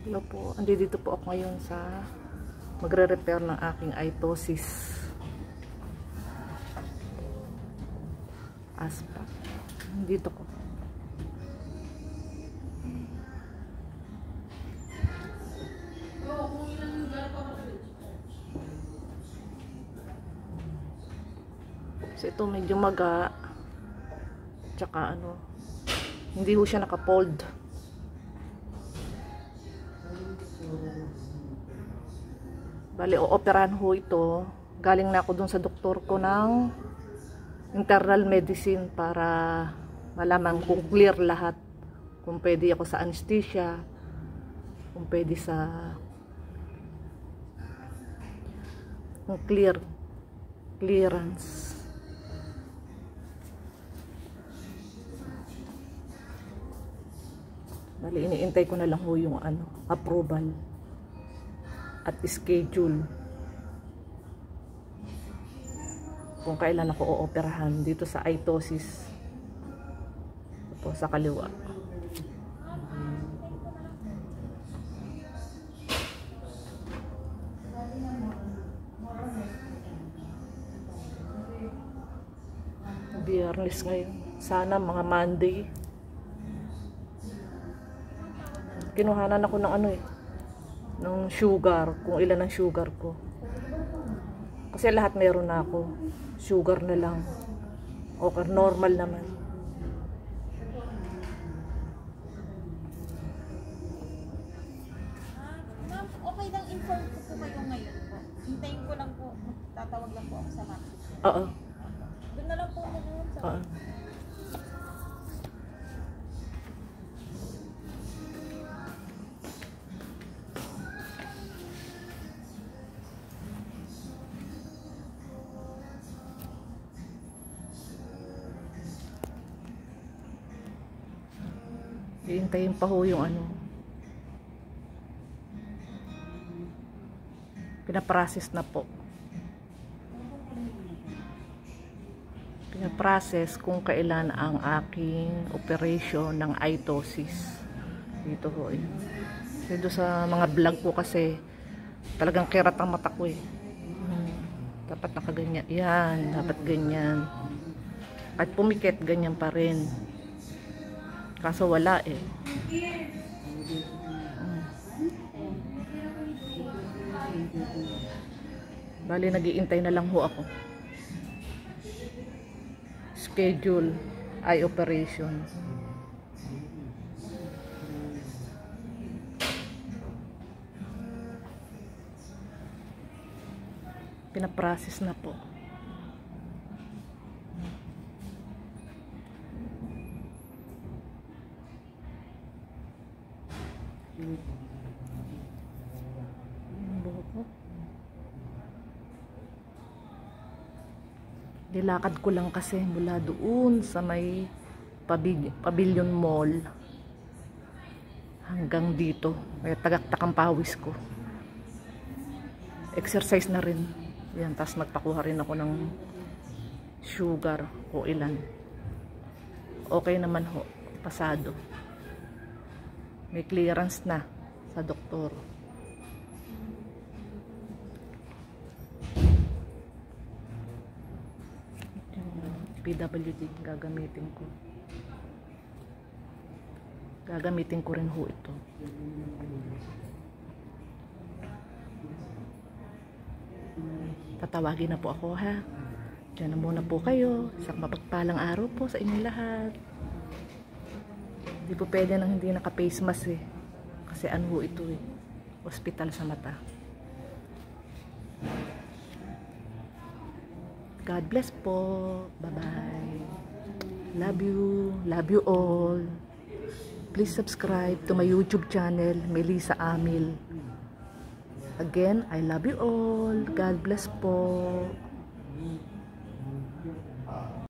Hello po, andito po ako ngayon sa magre-repair ng aking itosis aspa. Dito ko. So ito medyo maga, tsaka hindi ho siya naka-fold. Bali, o-operahan ho ito. Galing na ako dun sa doktor ko ng internal medicine para malaman kung clear lahat. Kung pwede ako sa anesthesia, kung pwede sa clearance. Bali, iniintay ko na lang ho yung approval at schedule kung kailan ako ooperahan dito sa itosis. Ito sa kaliwa. Biyernes ngayon. Sana mga Monday. Kinuhanan ako ng ng sugar, kung ilan ang sugar ko. Kasi lahat meron na ako. Sugar na lang. Okay, normal naman. Ma'am, okay lang inform ko po kayo ngayon po. Hintayin ko lang po. Tatawag lang po ako sa ma'am. Oo. Doon na lang po ako doon sa Hihintayin pa ho yung pinaprocess na po. Pinaprocess kung kailan ang aking operation ng itosis. Dito ho dito sa mga vlog po kasi talagang kirat ang mata ko dapat nakaganyan. Yan, dapat ganyan. At pumikit, ganyan pa rin. Kaso wala Bali, nag-iintay na lang ho ako. Schedule eye operation. Pinaprocess na po. Nilakad ko lang kasi mula doon sa may Pavilion Mall hanggang dito. Kaya tagaktak ang pawis ko. Exercise na rin. Yan, tapos magpakuha rin ako ng sugar o ilan. Okay naman ho. Pasado. May clearance na sa doktor. PWD gagamitin ko. Gagamitin ko rin ho ito. Tatawagin na po ako ha. Diyan na muna po kayo. Isang mapagpalang araw po sa inyong lahat. Hindi po pwede nang hindi naka-face mask kasi ho ito hospital sa mata. God bless po. Bye-bye. Love you. Love you all. Please subscribe to my YouTube channel, Melissa Amil. Again, I love you all. God bless po.